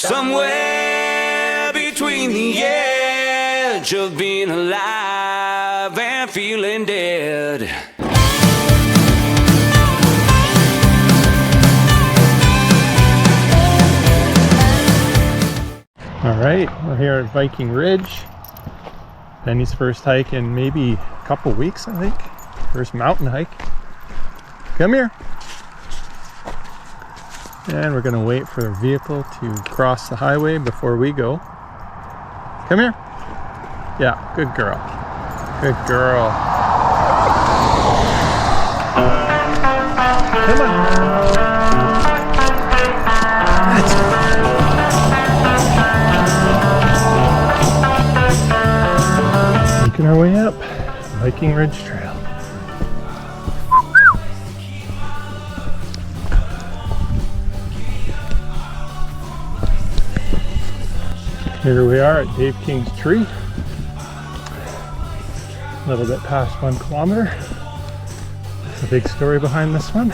Somewhere between the edge of being alive and feeling dead. All right, we're here at Viking Ridge. Benny's first hike in maybe a couple weeks, I think. First mountain hike. Come here. And we're gonna wait for a vehicle to cross the highway before we go. Come here. Yeah, good girl. Good girl. Come on. That's making our way up Viking Ridge Trail. Here we are at Dave King's tree. A little bit past 1 kilometer. There's a big story behind this one.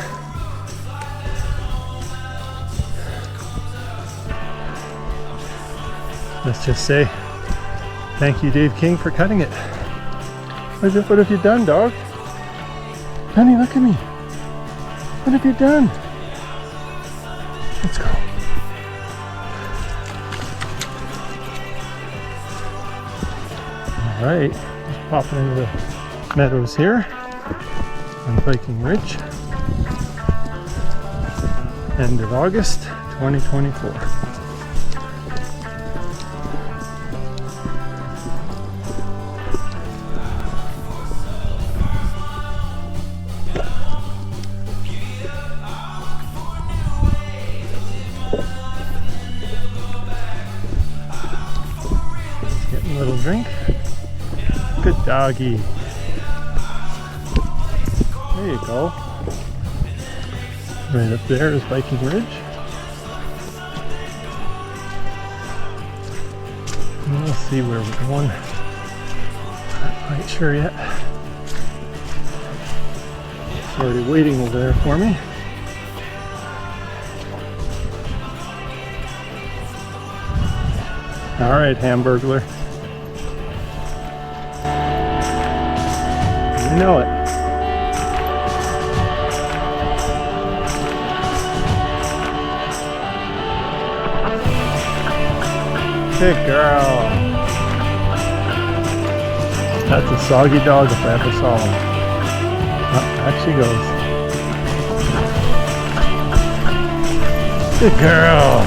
Let's just say thank you, Dave King, for cutting it. What have you done, dog? Honey, look at me. What have you done? Let's go. All right, just popping into the meadows here on Viking Ridge. End of August 2024. Getting a little drink. Good doggy. There you go. Right up there is Viking Ridge. And we'll see where we're going. Not quite sure yet. It's already waiting over there for me. All right, Hamburglar. You know it. Good girl. That's a soggy dog if I ever saw one. Oh, back she goes. Good girl.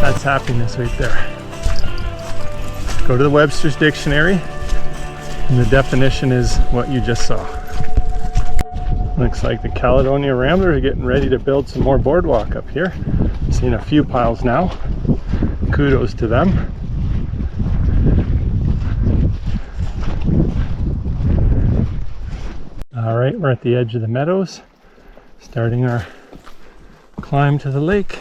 That's happiness right there. Go to the Webster's Dictionary. And the definition is what you just saw. Looks like the Caledonia Ramblers are getting ready to build some more boardwalk up here. Seen a few piles now. Kudos to them. All right, we're at the edge of the meadows, starting our climb to the lake.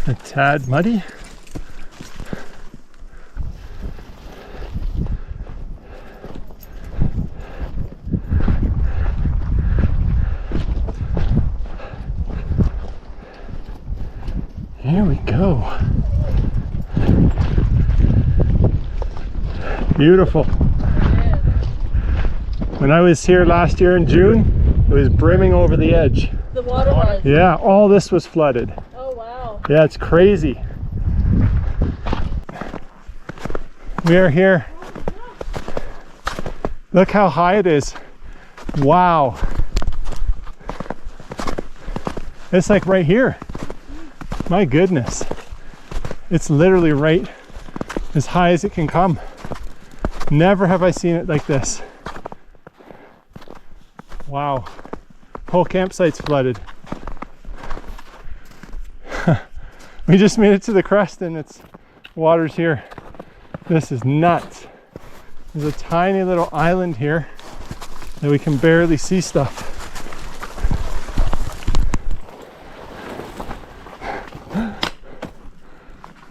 A tad muddy. Here we go. Beautiful. When I was here last year in June, it was brimming over the edge. The water was? Yeah, all this was flooded. Oh, wow. Yeah, it's crazy. We are here. Look how high it is. Wow. It's like right here. My goodness. It's literally right as high as it can come. Never have I seen it like this. Wow. Whole campsite's flooded. We just made it to the crest and it's water's here. This is nuts. There's a tiny little island here that we can barely see stuff.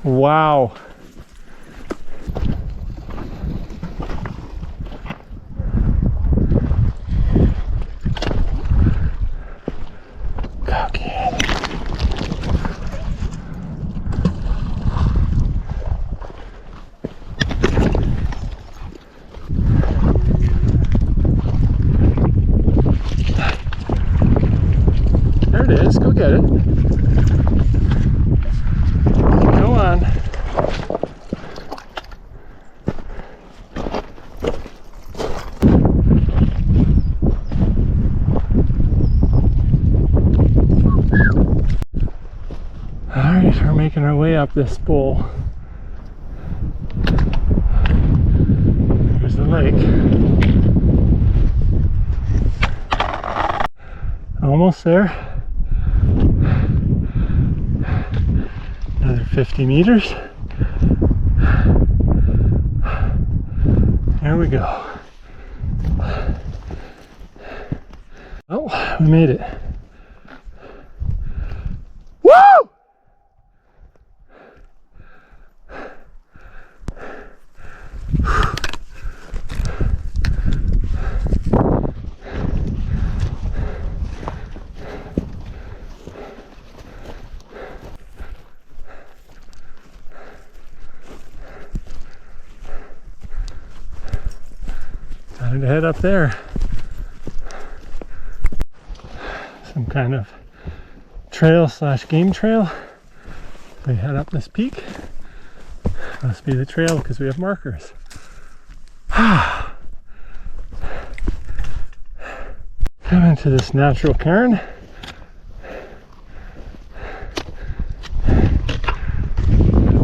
Wow. it is. Go get it. Go on. Alright, we're making our way up this bowl. There's the lake. Almost there. Another 50 meters. There we go. Oh, we made it. Woo! Time to head up there. Some kind of trail slash game trail. We head up this peak. Must be the trail because we have markers. Come into this natural cairn.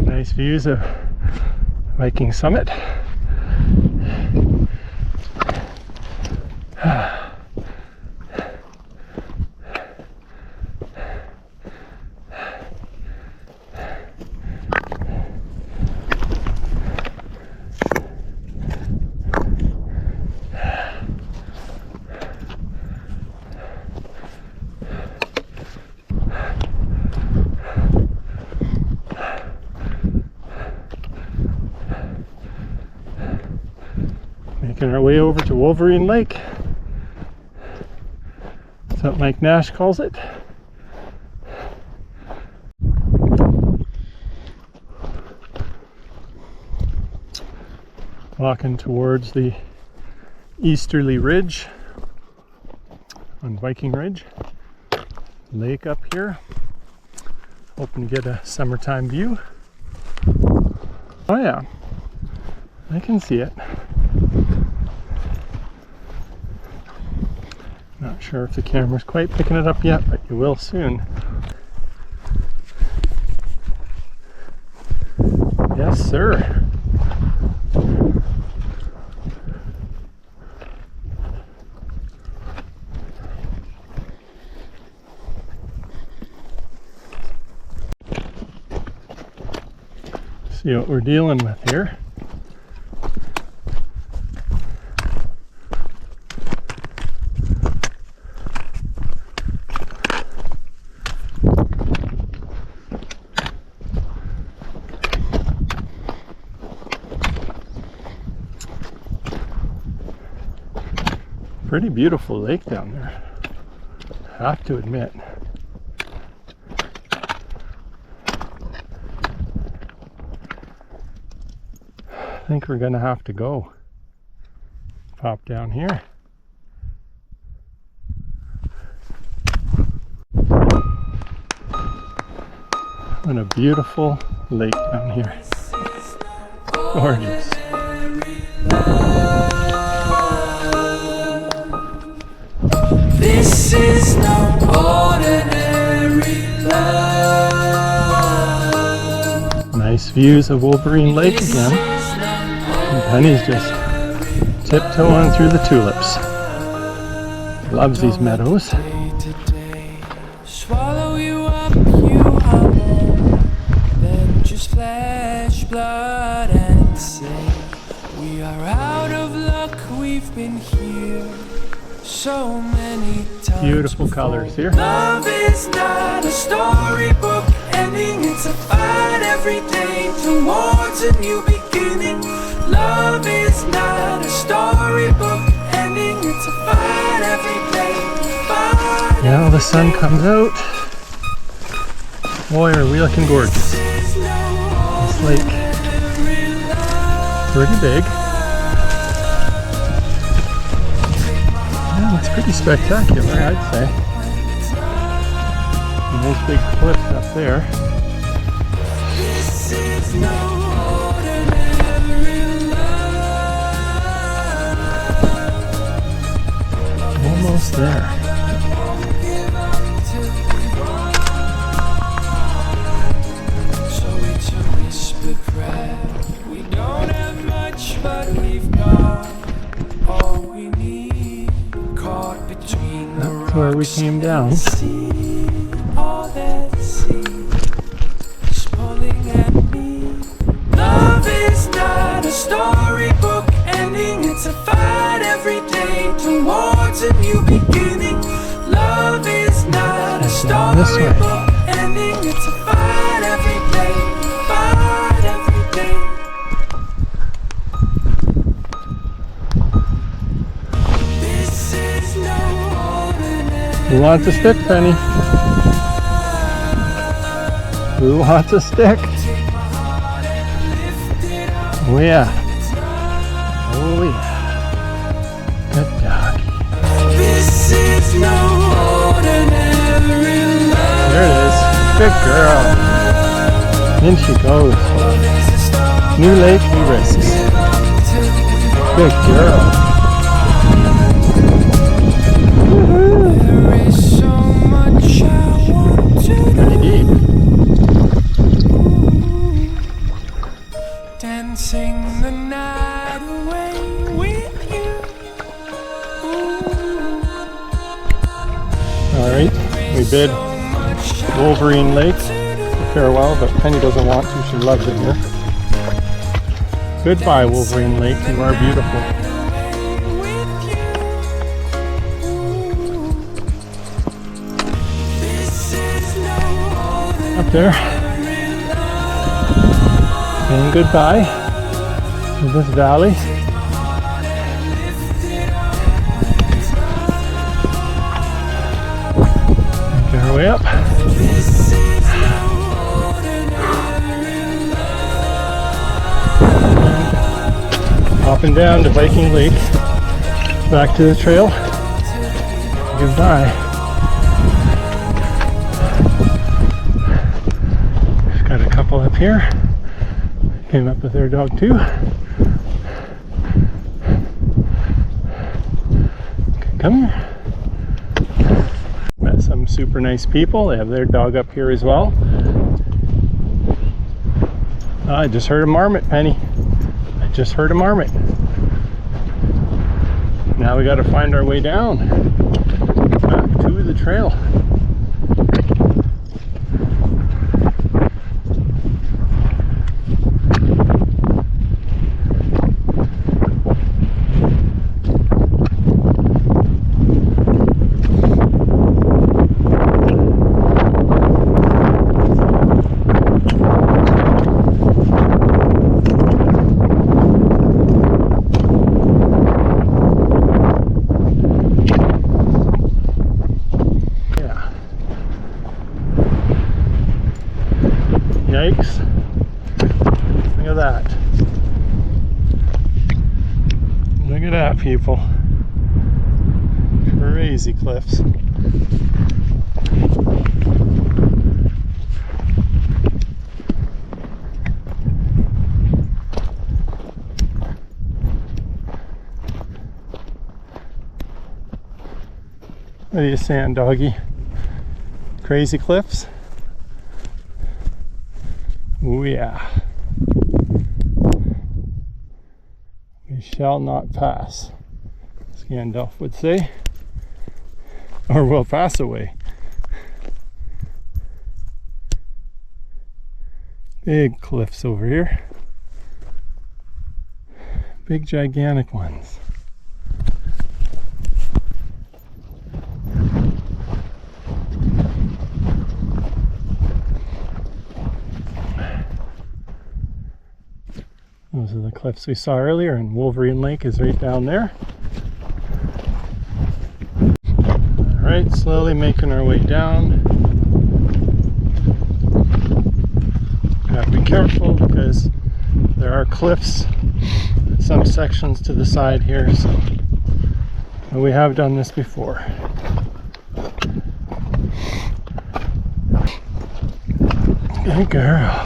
Nice views of Viking Summit. Making our way over to Wolverine Lake. That's what Mike Nash calls it. Walking towards the easterly ridge on Viking Ridge. Lake up here. Hoping to get a summertime view. Oh yeah, I can see it. Not sure if the camera's quite picking it up yet, but you will soon. Yes, sir. See what we're dealing with here. Pretty beautiful lake down there, I have to admit. I think we're gonna have to go pop down here. What a beautiful lake down here. Gorgeous. This is no ordinary love. Nice views of Wolverine Lake again. And Penny's just tiptoeing through the tulips. Loves these meadows. Swallow you up, you are more than just flesh, blood, and sin. We are out of luck, we've been here so many times. Beautiful colors here. Love is not a storybook ending, it's a fight every day towards a new beginning. Love is not a storybook ending, it's a fight every day. Now the sun comes out. Boy, are we looking gorgeous. This lake, pretty big. Yeah, it's pretty spectacular, I'd say. And there's big cliffs up there. This is no ordinary love. Almost there. Won't give up till we want. So it's a whispered prayer. We don't have much, but we've got all we need. Caught between the That's where we came down. sea. All that sea is pulling at me. Love is not a storybook ending. It's a fight every day towards a new beginning. Love is not a storybook ending. It's a fight every day. Fight every day. This is no ordinary. Who wants a stick, Penny? Who wants a stick? Take my heart and lift it up. Oh yeah. Oh yeah. Good doggy. This is no ordinary love. There it is. Good girl. In she goes. New lake, new risks. Good girl. There is so much I want to Pretty do. deep. Dancing the night away with you. Alright, we bid Wolverine Lake farewell, but Penny doesn't want to. She loves it here. Goodbye, Wolverine Lake. You are beautiful. Up there. Saying goodbye to this valley. Make our way up. Hopping down to Viking Lake. Back to the trail. Goodbye. Got a couple up here. Came up with their dog too. Okay, come here. Met some super nice people. They have their dog up here as well. I just heard a marmot, Penny. I just heard a marmot. Now we got to find our way down back to the trail. Yikes. Look at that. Look at that, people. Crazy cliffs. What are you saying, doggy? Crazy cliffs? Oh yeah. We shall not pass, as Gandalf would say, or we'll pass away. Big cliffs over here. Big gigantic ones. Those are the cliffs we saw earlier, and Wolverine Lake is right down there. Alright, slowly making our way down. Gotta be careful because there are cliffs, some sections to the side here, so but we have done this before. Good girl.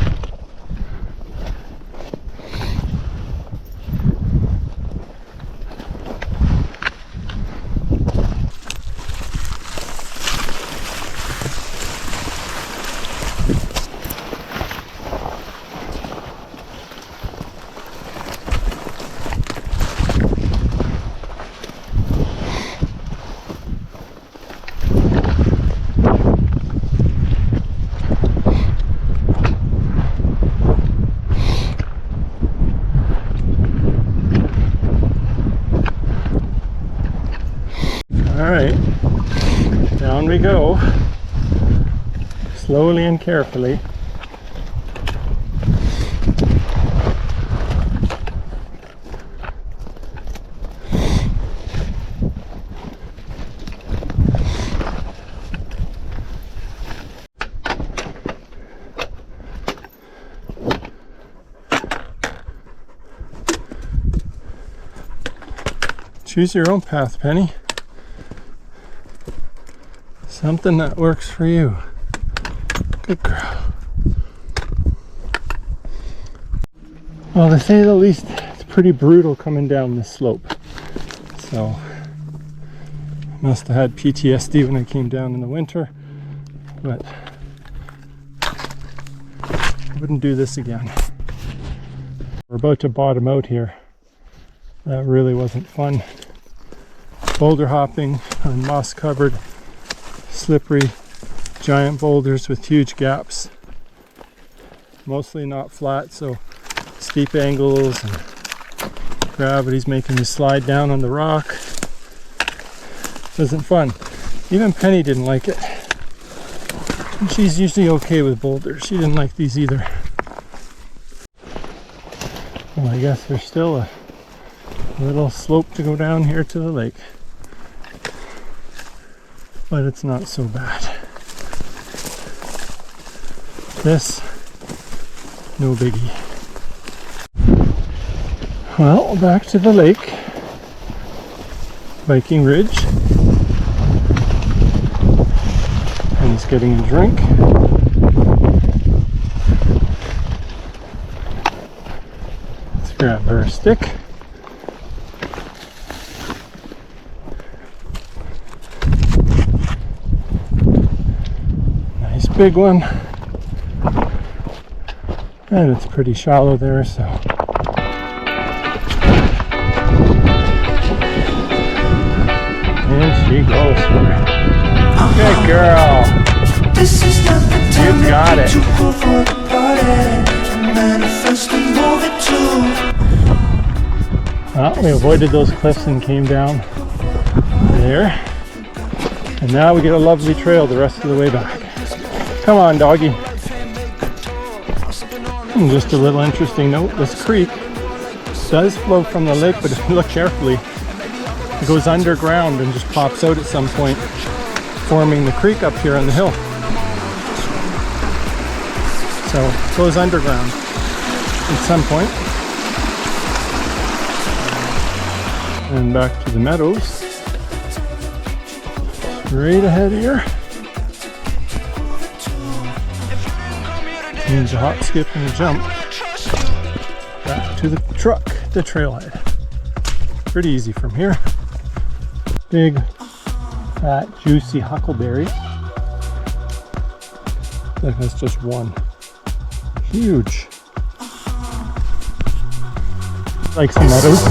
All right, down we go, slowly and carefully. Choose your own path, Penny. Something that works for you. Good girl. Well, to say the least, it's pretty brutal coming down this slope. So, must have had PTSD when I came down in the winter, but I wouldn't do this again. We're about to bottom out here. That really wasn't fun. Boulder hopping on moss covered, slippery, giant boulders with huge gaps. Mostly not flat, so steep angles and gravity's making you slide down on the rock. Wasn't fun. Even Penny didn't like it. And she's usually okay with boulders. She didn't like these either. Well, I guess there's still a little slope to go down here to the lake. But it's not so bad. This, no biggie. Well, back to the lake. Viking Ridge. And he's getting a drink. Let's grab her a stick. Big one, and it's pretty shallow there, so and she goes for it. Good girl. You got it. Well, we avoided those cliffs and came down there, and now we get a lovely trail the rest of the way back. Come on, doggy. And just a little interesting note, this creek does flow from the lake, but if you look carefully, it goes underground and just pops out at some point, forming the creek up here on the hill. So it goes underground at some point. And back to the meadows. Straight ahead here. Means a hop, skip, and a jump back to the truck, the trailhead. Pretty easy from here. Big, fat, juicy huckleberry. I think that's just one. Huge. Like some meadows.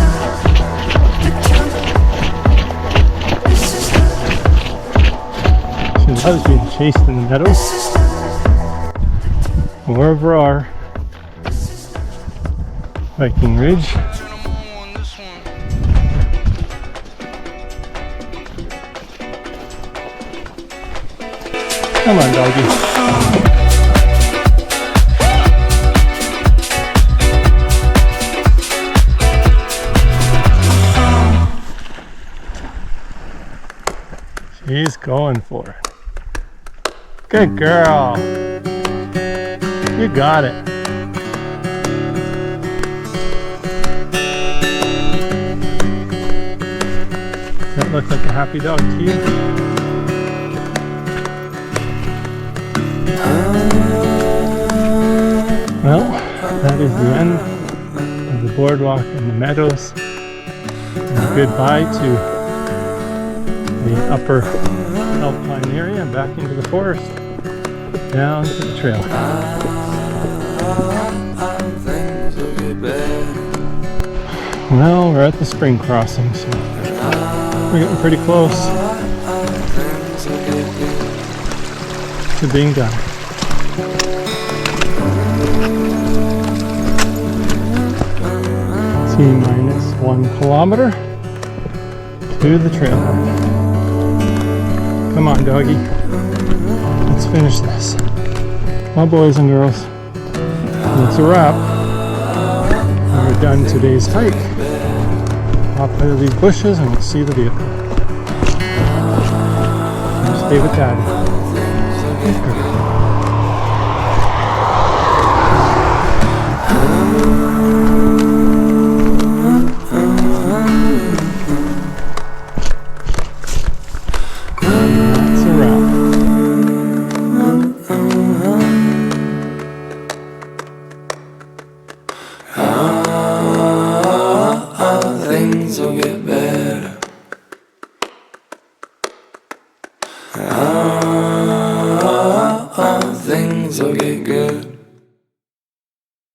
She loves being chased in the meadows. Wherever our Viking Ridge. Come on, doggy. She's going for it. Good girl. You got it. Does that look like a happy dog to you? Well, that is the end of the boardwalk and the meadows. And goodbye to the upper alpine area, back into the forest, down to the trail. Well, we're at the spring crossing, so we're getting pretty close to being done. T-minus 1 kilometer to the trail. Come on, doggy. Let's finish this. Well, boys and girls, that's a wrap. We're done today's hike. Hop out of these bushes and we'll see the vehicle. Stay with Daddy.